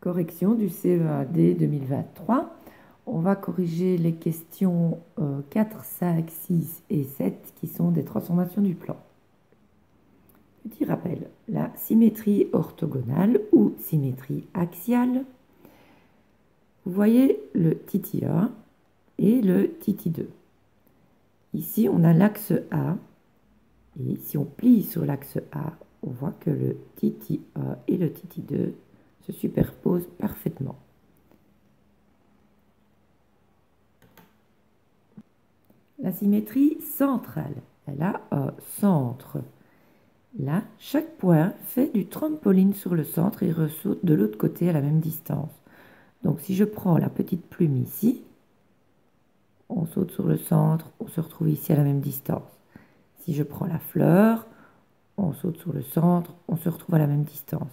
Correction du CEAD 2023. On va corriger les questions 4, 5, 6 et 7 qui sont des transformations du plan. Petit rappel, la symétrie orthogonale ou symétrie axiale. Vous voyez le titi 1 et le titi 2. Ici, on a l'axe A. Et si on plie sur l'axe A, on voit que le titi 1 et le titi 2 se superposent parfaitement. La symétrie centrale, elle a un centre. Là, chaque point fait du trampoline sur le centre et ressaute de l'autre côté à la même distance. Donc si je prends la petite plume ici, on saute sur le centre, on se retrouve ici à la même distance. Si je prends la fleur, on saute sur le centre, on se retrouve à la même distance.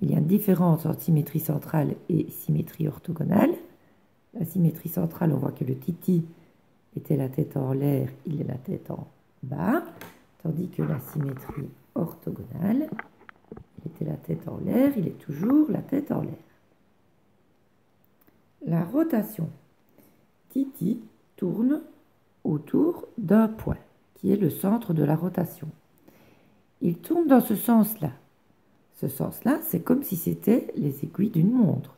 Il y a une différence entre symétrie centrale et symétrie orthogonale. La symétrie centrale, on voit que le titi était la tête en l'air, il est la tête en bas, tandis que la symétrie orthogonale, il était la tête en l'air, il est toujours la tête en l'air. La rotation. Titi tourne autour d'un point, qui est le centre de la rotation. Il tourne dans ce sens-là. Ce sens-là, c'est comme si c'était les aiguilles d'une montre.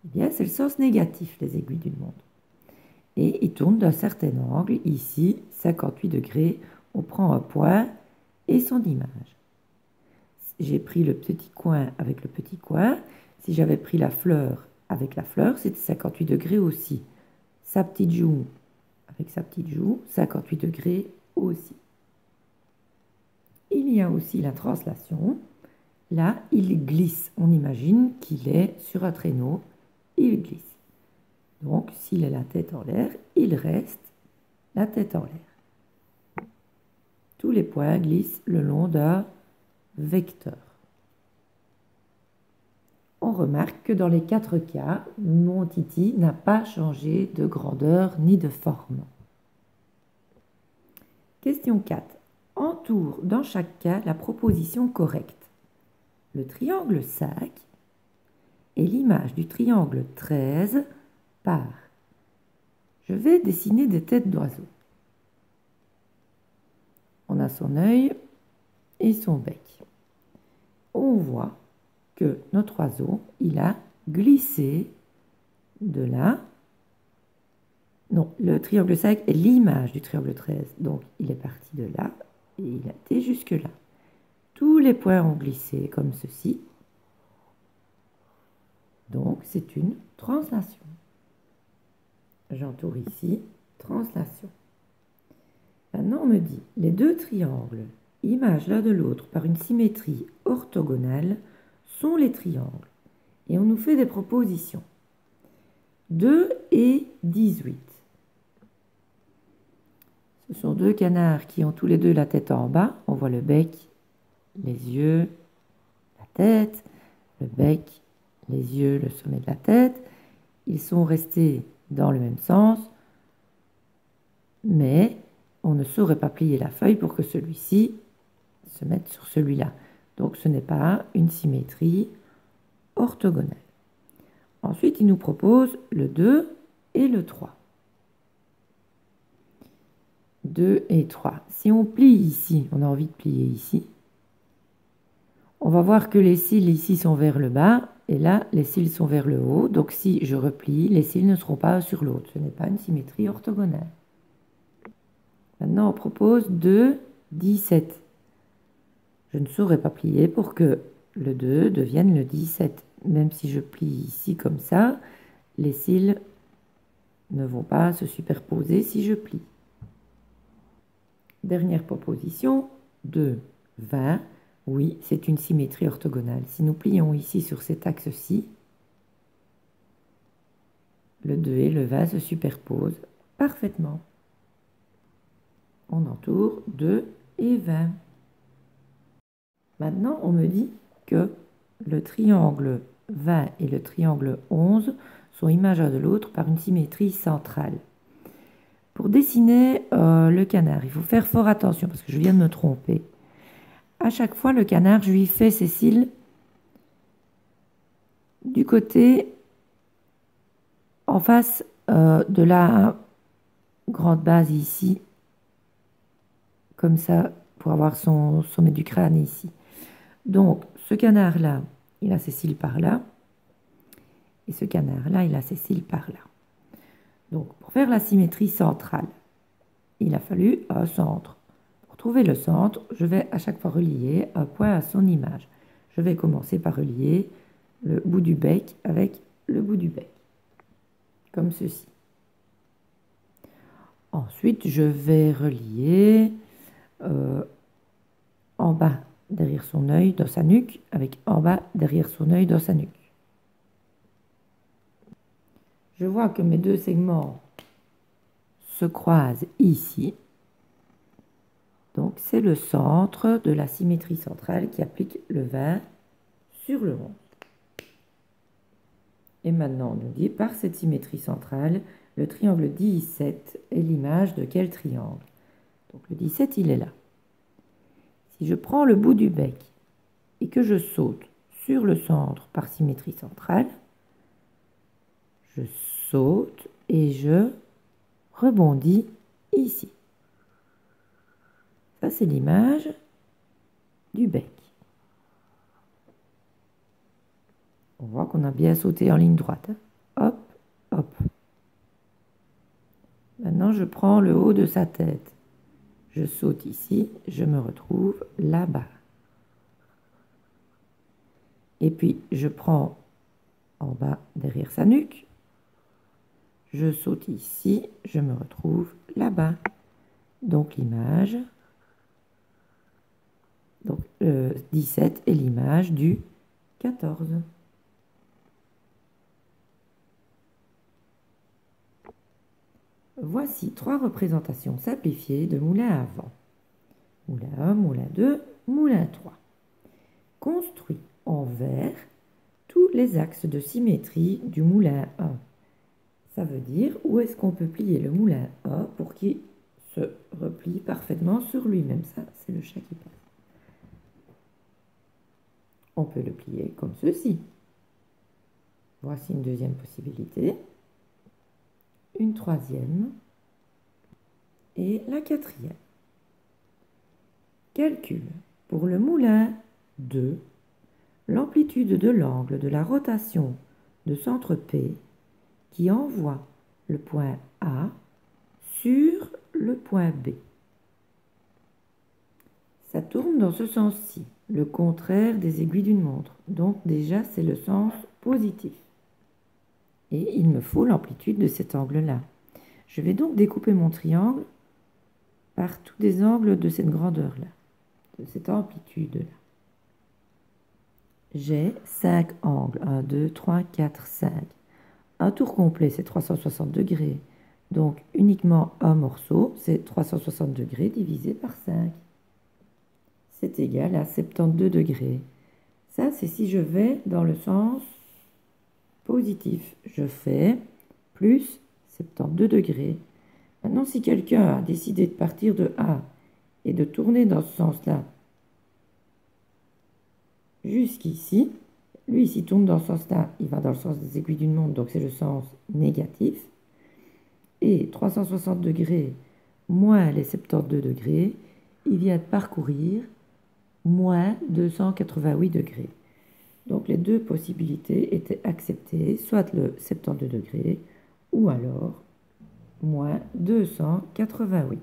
Eh bien, c'est le sens négatif, les aiguilles d'une montre. Et il tourne d'un certain angle, ici, 58 degrés. On prend un point et son image. J'ai pris le petit coin avec le petit coin. Si j'avais pris la fleur avec la fleur, c'était 58 degrés aussi. Sa petite joue avec sa petite joue, 58 degrés aussi. Il y a aussi la translation. Là, il glisse. On imagine qu'il est sur un traîneau. Il glisse. Donc, s'il a la tête en l'air, il reste la tête en l'air. Tous les points glissent le long d'un vecteur. On remarque que dans les 4 cas, mon titi n'a pas changé de grandeur ni de forme. Question 4. Entoure dans chaque cas la proposition correcte. Le triangle 5 et l'image du triangle 13 par. Je vais dessiner des têtes d'oiseaux. On a son œil et son bec. On voit que notre oiseau, il a glissé de là. Non, le triangle 5 est l'image du triangle 13. Donc, il est parti de là et il a été jusque là. Tous les points ont glissé comme ceci. Donc, c'est une translation. J'entoure ici, translation. Maintenant, on me dit, les deux triangles, images l'un de l'autre par une symétrie orthogonale, sont les triangles. Et on nous fait des propositions. 2 et 18. Ce sont deux canards qui ont tous les deux la tête en bas. On voit le bec, les yeux, la tête, le bec, les yeux, le sommet de la tête. Ils sont restés dans le même sens, mais on ne saurait pas plier la feuille pour que celui-ci se mette sur celui-là. Donc ce n'est pas une symétrie orthogonale. Ensuite, il nous propose le 2 et le 3. 2 et 3. Si on plie ici, on a envie de plier ici, on va voir que les cils ici sont vers le bas, et là, les cils sont vers le haut. Donc si je replie, les cils ne seront pas sur l'autre. Ce n'est pas une symétrie orthogonale. Maintenant, on propose 2, 17. Je ne saurais pas plier pour que le 2 devienne le 17. Même si je plie ici comme ça, les cils ne vont pas se superposer si je plie. Dernière proposition, 2, 20. Oui, c'est une symétrie orthogonale. Si nous plions ici sur cet axe-ci, le 2 et le 20 se superposent parfaitement. On entoure 2 et 20. Maintenant, on me dit que le triangle 20 et le triangle 11 sont images l'un de l'autre par une symétrie centrale. Pour dessiner le canard, il faut faire fort attention parce que je viens de me tromper. À chaque fois, le canard, je lui fais ses cils du côté en face de la grande base ici, comme ça, pour avoir son sommet du crâne ici. Donc, ce canard-là, il a ses cils par là, et ce canard-là, il a ses cils par là. Donc, pour faire la symétrie centrale, il a fallu un centre. Pour trouver le centre, je vais à chaque fois relier un point à son image. Je vais commencer par relier le bout du bec avec le bout du bec, comme ceci. Ensuite, je vais relier en bas derrière son œil dans sa nuque avec en bas derrière son œil dans sa nuque. Je vois que mes deux segments se croisent ici. Donc c'est le centre de la symétrie centrale qui applique le 20 sur le 11. Et maintenant, on nous dit, par cette symétrie centrale, le triangle 17 est l'image de quel triangle? Donc le 17, il est là. Si je prends le bout du bec et que je saute sur le centre par symétrie centrale, je saute et je rebondis ici. Ça, c'est l'image du bec. On voit qu'on a bien sauté en ligne droite. Hop, hop. Maintenant, je prends le haut de sa tête. Je saute ici, je me retrouve là-bas. Et puis, je prends en bas derrière sa nuque. Je saute ici, je me retrouve là-bas. Donc, l'image, donc 17 est l'image du 14. Voici 3 représentations simplifiées de moulin à vent. Moulin 1, moulin 2, moulin 3. Construit en vert tous les axes de symétrie du moulin 1. Ça veut dire où est-ce qu'on peut plier le moulin 1 pour qu'il se replie parfaitement sur lui-même. Ça, c'est le chat qui passe. On peut le plier comme ceci. Voici une deuxième possibilité. Une troisième et la quatrième. Calcul pour le moulin 2, l'amplitude de l'angle de la rotation de centre P qui envoie le point A sur le point B. Ça tourne dans ce sens-ci, le contraire des aiguilles d'une montre. Donc déjà, c'est le sens positif. Et il me faut l'amplitude de cet angle-là. Je vais donc découper mon triangle par tous des angles de cette grandeur-là, de cette amplitude-là. J'ai 5 angles, 1, 2, 3, 4, 5. Un tour complet, c'est 360 degrés. Donc, uniquement un morceau, c'est 360 degrés divisé par 5. C'est égal à 72 degrés. Ça, c'est si je vais dans le sens positif. Je fais plus 72 degrés. Maintenant, si quelqu'un a décidé de partir de A et de tourner dans ce sens-là jusqu'ici, lui, s'il tourne dans ce sens-là, il va dans le sens des aiguilles d'une montre, donc c'est le sens négatif. Et 360 degrés moins les 72 degrés, il vient de parcourir moins 288 degrés. Donc les deux possibilités étaient acceptées, soit le 72 degrés ou alors moins 288.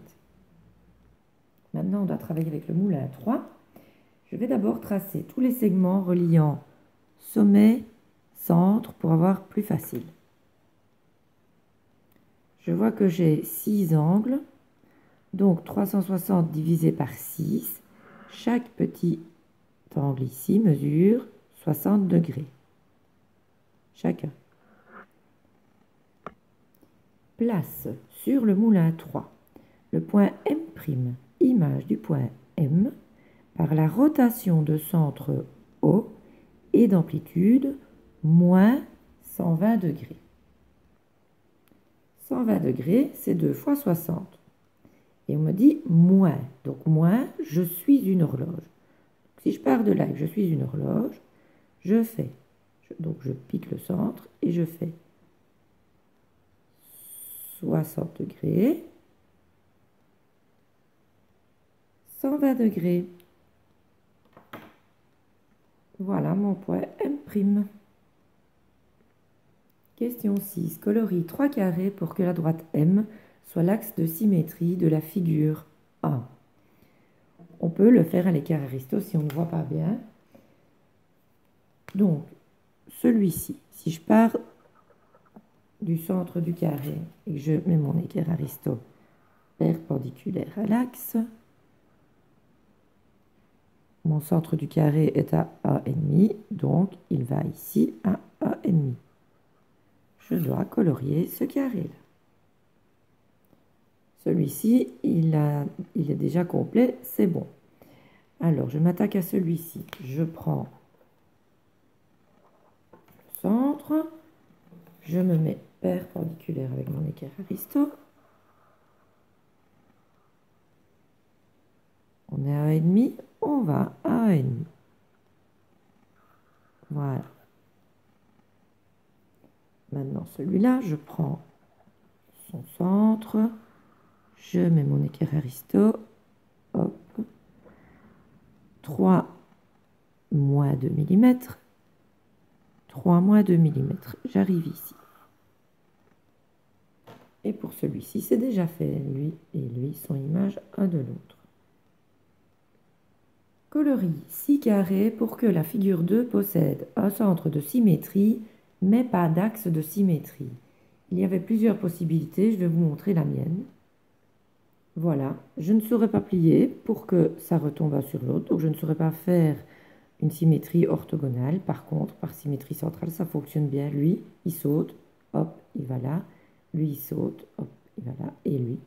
Maintenant, on doit travailler avec le moulin 3. Je vais d'abord tracer tous les segments reliant sommet, centre pour avoir plus facile. Je vois que j'ai 6 angles, donc 360 divisé par 6. Chaque petit angle ici mesure 60 degrés. Chacun. Place sur le moulin 3 le point M', image du point M, par la rotation de centre O et d'amplitude moins 120 degrés. 120 degrés, c'est 2 fois 60. Et on me dit moins. Donc moins, je suis une horloge. Si je pars de là et que je suis une horloge, je fais Donc je pique le centre et je fais 60 degrés, 120 degrés. Voilà mon point M'. Question 6. Colorie 3 carrés pour que la droite M soit l'axe de symétrie de la figure A. On peut le faire à l'écart Aristo si on ne voit pas bien. Donc, celui-ci, si je pars du centre du carré et que je mets mon équerre Aristo perpendiculaire à l'axe, mon centre du carré est à A,5, donc il va ici à A,5. Je dois colorier ce carré-là. Celui-ci, il est déjà complet, c'est bon. Alors, je m'attaque à celui-ci. Je prends le centre, je me mets perpendiculaire avec mon équerre Aristo. On est à 1,5, on va à 1,5. Voilà. Maintenant, celui-là, je prends son centre, je mets mon équerre Aristo, hop, 3 moins 2 mm, 3 moins 2 mm, j'arrive ici. Et pour celui-ci, c'est déjà fait, lui et lui sont images un de l'autre. Colorie 6 carrés pour que la figure 2 possède un centre de symétrie, mais pas d'axe de symétrie. Il y avait plusieurs possibilités, je vais vous montrer la mienne. Voilà, je ne saurais pas plier pour que ça retombe un sur l'autre, donc je ne saurais pas faire une symétrie orthogonale. Par contre, par symétrie centrale, ça fonctionne bien. Lui, il saute, hop, il va là. Lui, il saute, hop, il va là. Et lui,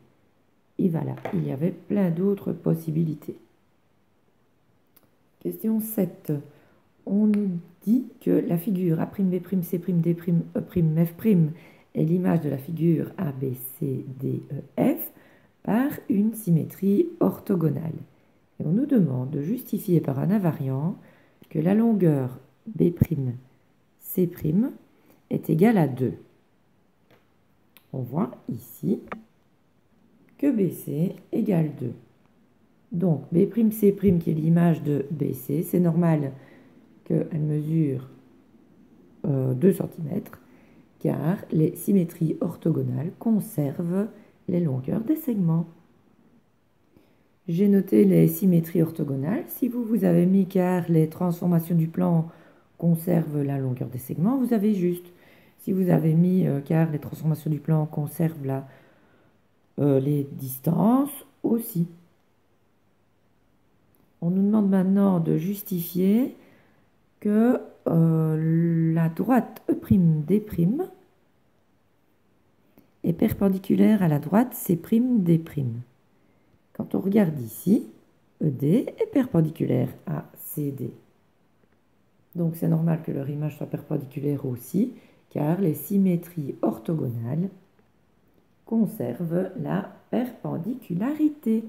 il va là. Il y avait plein d'autres possibilités. Question 7. On nous dit que la figure A'B', C'D', E', F' est l'image de la figure ABCDEF par une symétrie orthogonale. Et on nous demande de justifier par un invariant que la longueur B'C' est égale à 2. On voit ici que BC égale 2. Donc, B'C', qui est l'image de BC, c'est normal qu'elle mesure 2 cm, car les symétries orthogonales conservent les longueurs des segments. J'ai noté les symétries orthogonales. Si vous avez mis car les transformations du plan conservent la longueur des segments, vous avez juste. Si vous avez mis car les transformations du plan conservent les distances aussi. On nous demande maintenant de justifier que la droite E'D' est perpendiculaire à la droite C'D'. Quand on regarde ici, ED est perpendiculaire à CD. Donc c'est normal que leur image soit perpendiculaire aussi, car les symétries orthogonales conservent la perpendicularité.